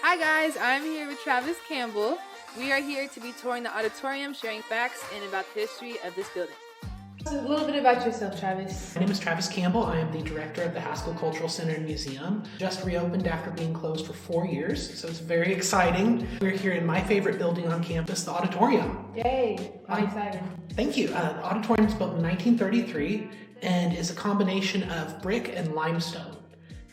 Hi guys, I'm here with Travis Campbell. We are here to be touring the auditorium, sharing facts and about the history of this building. So a little bit about yourself, Travis. My name is Travis Campbell. I am the director of the Haskell Cultural Center and Museum. Just reopened after being closed for 4 years, so it's very exciting. We're here in my favorite building on campus, the Auditorium. Yay, I'm excited. Thank you. The Auditorium was built in 1933 and is a combination of brick and limestone.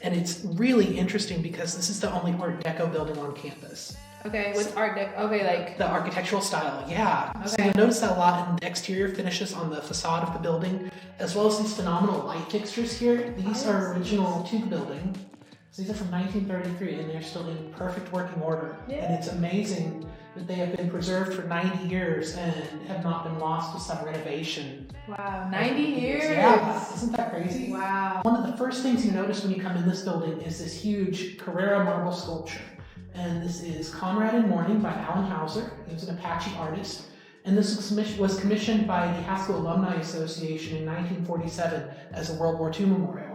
And it's really interesting because this is the only Art Deco building on campus. Okay, what's Art Deco? Okay, like the architectural style, yeah. Okay. So you'll notice that a lot in the exterior finishes on the facade of the building, as well as these phenomenal light fixtures here. These are original to the building. So these are from 1933 and they're still in perfect working order. Yeah. And it's amazing that they have been preserved for 90 years and have not been lost to some renovation. Wow, 90 years? Yeah, isn't that crazy? Wow. One of the first things you notice when you come in this building is this huge Carrera marble sculpture. And this is Conrad in Mourning by Alan Hauser. He was an Apache artist. And this was commissioned by the Haskell Alumni Association in 1947 as a World War II memorial.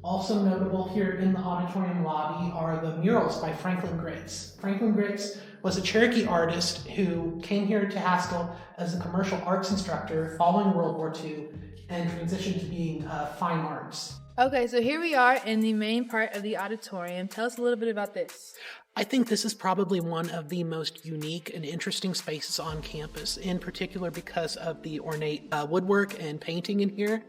Also notable here in the auditorium lobby are the murals by Franklin Gritz. Franklin Gritz was a Cherokee artist who came here to Haskell as a commercial arts instructor following World War II and transitioned to being fine arts. Okay, so here we are in the main part of the auditorium. Tell us a little bit about this. I think this is probably one of the most unique and interesting spaces on campus, in particular because of the ornate woodwork and painting in here.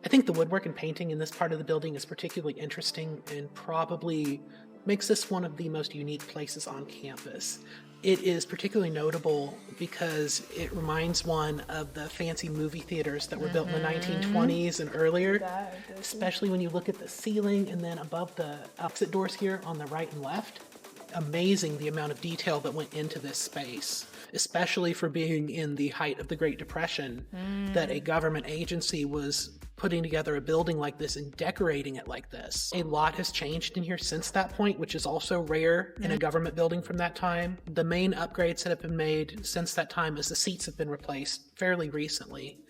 I think the woodwork and painting in this part of the building is particularly interesting and probably makes this one of the most unique places on campus. It is particularly notable because it reminds one of the fancy movie theaters that were built in the 1920s and earlier, especially when you look at the ceiling and then above the exit doors here on the right and left. Amazing the amount of detail that went into this space, especially for being in the height of the Great Depression, that a government agency was putting together a building like this and decorating it like this. A lot has changed in here since that point, which is also rare in a government building from that time. The main upgrades that have been made since that time is the seats have been replaced fairly recently.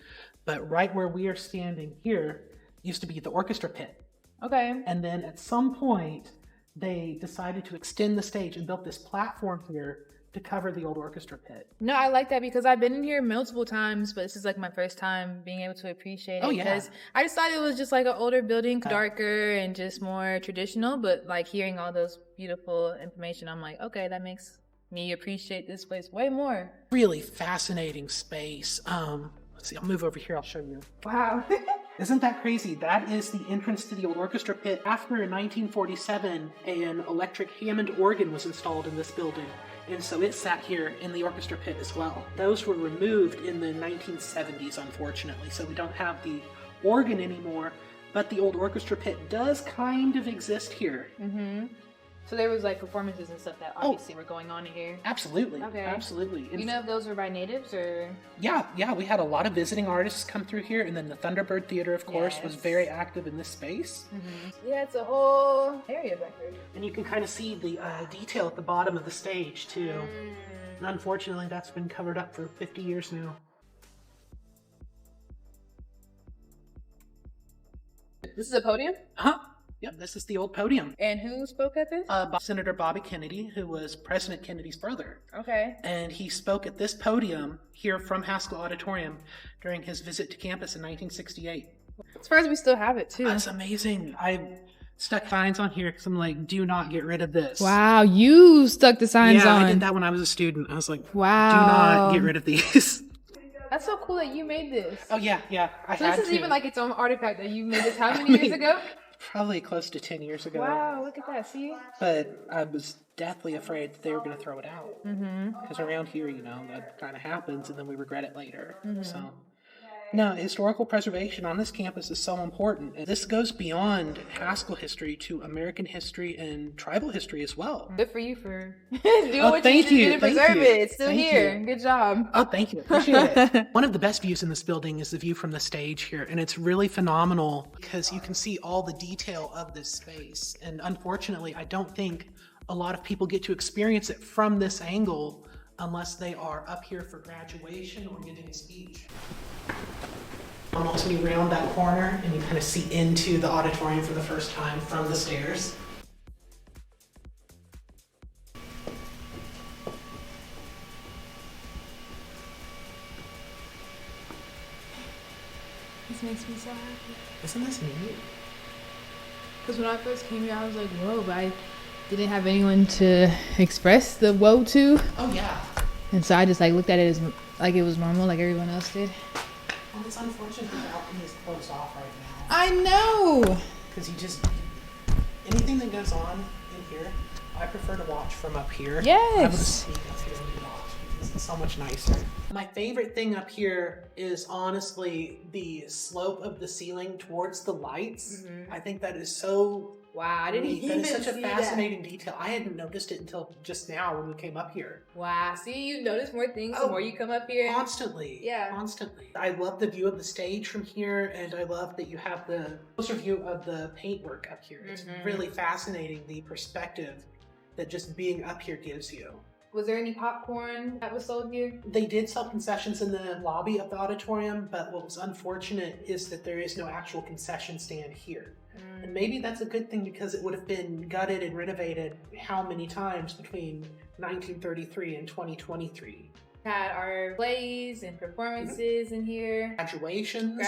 But right where we are standing here used to be the orchestra pit. Okay. And then at some point, they decided to extend the stage and built this platform here to cover the old orchestra pit. No, I like that because I've been in here multiple times, but this is like my first time being able to appreciate it. Oh, yeah. Because I just thought it was just like an older building, darker and just more traditional, but like hearing all those beautiful information, I'm like, okay, that makes me appreciate this place way more. Really fascinating space. Let's see, I'll move over here, I'll show you. Wow. Isn't that crazy? That is the entrance to the old orchestra pit. After 1947, an electric Hammond organ was installed in this building, and so it sat here in the orchestra pit as well. Those were removed in the 1970s, unfortunately, so we don't have the organ anymore, but the old orchestra pit does kind of exist here. Mm-hmm. So there was like performances and stuff that obviously were going on here. Absolutely. Okay. Absolutely. You know if those were by natives or? Yeah. We had a lot of visiting artists come through here, and then the Thunderbird Theater, of course, was very active in this space. Mm-hmm. Yeah, it's a whole area back there. And you can kind of see the detail at the bottom of the stage, too. And unfortunately, that's been covered up for 50 years now. This is a podium? Huh? Yep, this is the old podium. And who spoke at this? Senator Bobby Kennedy, who was President Kennedy's brother. Okay. And he spoke at this podium here from Haskell Auditorium during his visit to campus in 1968. As far as we still have it, too. That's amazing. I stuck signs on here because I'm like, do not get rid of this. Wow, you stuck the signs on. Yeah, I did that when I was a student. I was like, wow. Do not get rid of these. That's so cool that you made this. Oh, yeah. So this is even like its own artifact that you made this how many years ago? Probably close to 10 years ago. Wow, look at that, see? But I was deathly afraid that they were going to throw it out. Because around here, that kind of happens and then we regret it later. So, no, historical preservation on this campus is so important. And this goes beyond Haskell history to American history and tribal history as well. Good for you for doing what you need to do to preserve it. It's still here. Good job. Oh, thank you. Appreciate it. One of the best views in this building is the view from the stage here. And it's really phenomenal because you can see all the detail of this space. And unfortunately, I don't think a lot of people get to experience it from this angle unless they are up here for graduation or giving a speech. Almost when you round that corner and you kind of see into the auditorium for the first time from the stairs. This makes me so happy. Isn't this neat? Because when I first came here, I was like, whoa, but I didn't have anyone to express the whoa to. Oh, yeah. And so I just like looked at it as like it was normal, like everyone else did. Well, it's unfortunate the balcony is closed off right now. I know! Because anything that goes on in here, I prefer to watch from up here. Yes! I would sneak up here and watch because it's so much nicer. My favorite thing up here is honestly the slope of the ceiling towards the lights. Mm-hmm. I think that is so... Wow, I didn't even see that is such a fascinating that. detail. I hadn't noticed it until just now when we came up here. Wow, see, you notice more things the more you come up here. Constantly. Yeah. Constantly. I love the view of the stage from here, and I love that you have the closer view of the paintwork up here. It's really fascinating, the perspective that just being up here gives you. Was there any popcorn that was sold here? They did sell concessions in the lobby of the auditorium, but what was unfortunate is that there is no actual concession stand here. And maybe that's a good thing because it would have been gutted and renovated how many times between 1933 and 2023. Had our plays and performances in here. Graduations.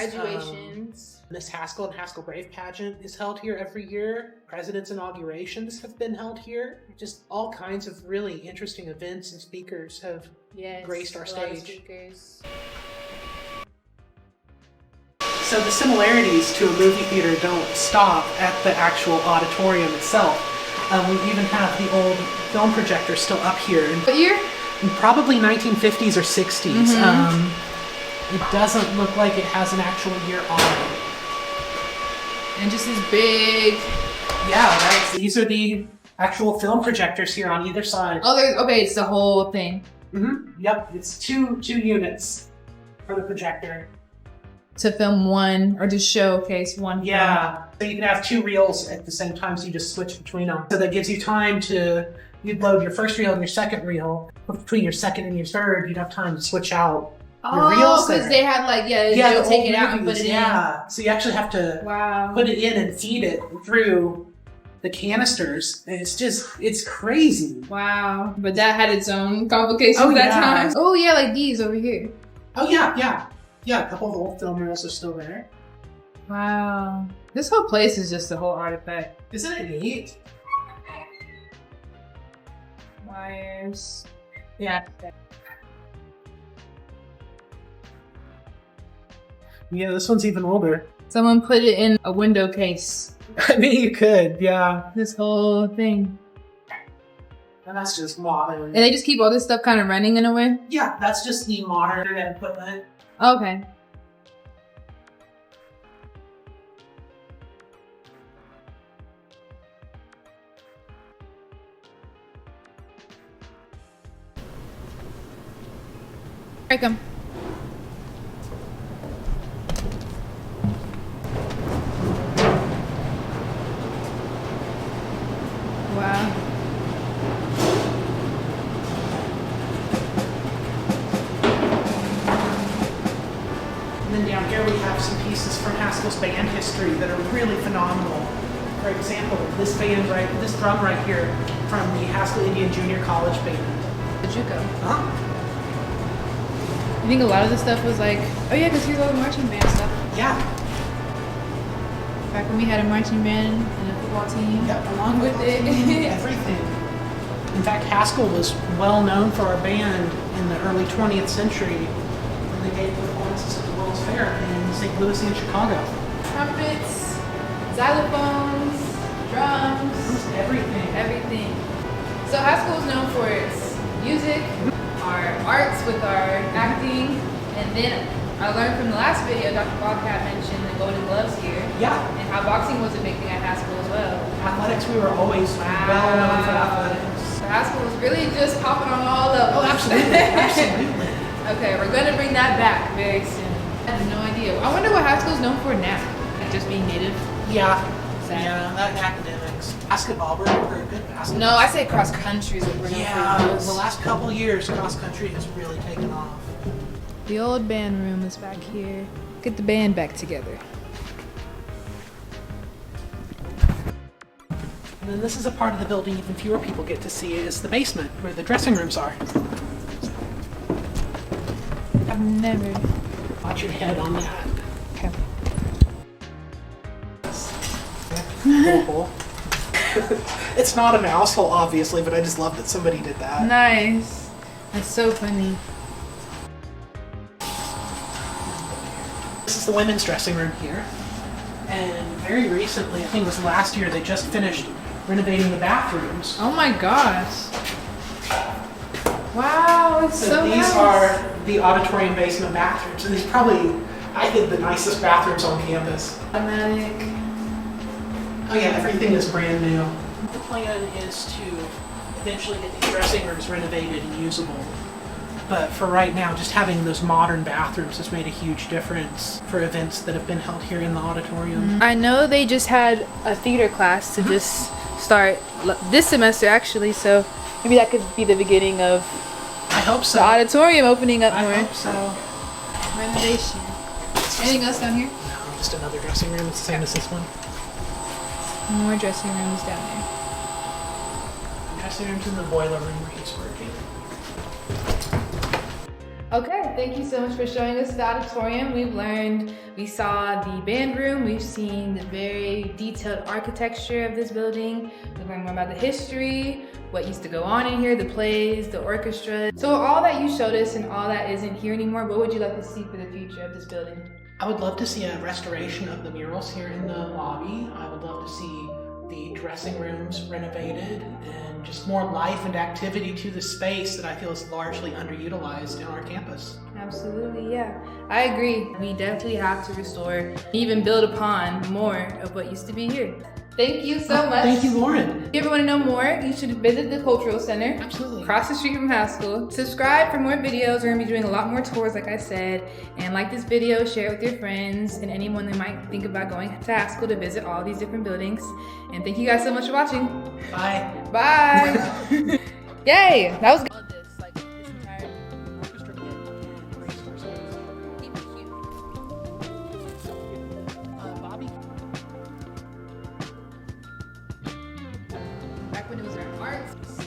Miss Haskell and Haskell Brave pageant is held here every year. President's inaugurations have been held here. Just all kinds of really interesting events and speakers have graced our stage. So the similarities to a movie theater don't stop at the actual auditorium itself. We even have the old film projector still up here. What year? Probably 1950s or 60s. It doesn't look like it has an actual year on it. And just this big... Yeah, right. These are the actual film projectors here on either side. Oh, okay, it's the whole thing. Yep, it's two units for the projector. To film one, or to showcase one film. Yeah, so you can have two reels at the same time, so you just switch between them. So that gives you time to... You'd load your first reel and your second reel. But between your second and your third, you'd have time to switch out your reels. Oh, because they had they'll take it out and put it in. Yeah, so you actually have to put it in and feed it through the canisters. And it's crazy. Wow. But that had its own complications that time. Oh yeah, like these over here. Oh yeah. Yeah, a couple of old film reels are still there. Wow. This whole place is just a whole artifact. Isn't it neat? Wires. Yeah, this one's even older. Someone put it in a window case. I mean, you could, yeah. This whole thing. And that's just modern. And they just keep all this stuff kind of running in a way? Yeah, that's just the modern equipment. Okay. Break them. Wow. And then down here we have some pieces from Haskell's band history that are really phenomenal. For example, this drum right here from the Haskell Indian Junior College Band. The JUCO. Huh? I think a lot of the stuff was like, oh yeah, because here's all the marching band stuff. Yeah. Back when we had a marching band and a football team. Yeah, along with it. Everything. In fact, Haskell was well known for our band in the early 20th century when they gave performances at the World's Fair in St. Louis and Chicago. Trumpets, xylophones, drums. Everything. So Haskell is known for its music, our arts with our acting, and then I learned from the last video, Dr. Bobcat mentioned the Golden Gloves here. Yeah. And how boxing was a big thing at Haskell as well. Athletics, we were always well known for athletics. So Haskell was really just popping on all levels. Oh, absolutely. Okay, we're gonna bring that back very soon. I had no idea. I wonder what Haskell's known for now. Like just being native? Yeah. Sad. Yeah, that academics. Basketball, we're a good basketball. No, I say cross country is what we're known for. The last couple years, cross country has really taken off. The old band room is back here. Get the band back together. And then this is a part of the building even fewer people get to see, is the basement where the dressing rooms are. I've never. Watch your head on that. Okay. little hole. It's not a mouse hole, obviously, but I just love that somebody did that. Nice. That's so funny. This is the women's dressing room here. And very recently, I think it was last year, they just finished renovating the bathrooms. Oh my gosh. Wow, it's so these nice. are the auditorium basement bathrooms. And these are probably, I think, the nicest bathrooms on campus. Automatic. Oh yeah, everything is brand new. The plan is to eventually get these dressing rooms renovated and usable. But for right now, just having those modern bathrooms has made a huge difference for events that have been held here in the auditorium. I know they just had a theater class to just start this semester actually, so maybe that could be the beginning of I hope so. the auditorium opening up more. I hope so. Renovation. Anything else down here? No, just another dressing room. It's the same as this one. More dressing rooms down there. Dressing room's in the boiler room where he's working. Okay, thank you so much for showing us the auditorium. We saw the band room, we've seen the very detailed architecture of this building. We learned more about the history, what used to go on in here, the plays, the orchestra. So all that you showed us and all that isn't here anymore, what would you like to see for the future of this building? I would love to see a restoration of the murals here in the lobby. I would love to see the dressing rooms renovated and just more life and activity to the space that I feel is largely underutilized in our campus. Absolutely, yeah. I agree. We definitely have to restore, even build upon more of what used to be here. Thank you so much. Thank you, Lauren. If you ever want to know more, you should visit the Cultural Center. Absolutely. Across the street from Haskell. Subscribe for more videos. We're going to be doing a lot more tours, like I said. And like this video, share it with your friends and anyone that might think about going to Haskell to visit all these different buildings. And thank you guys so much for watching. Bye. Bye. Yay! That was good. Back when it was our arts.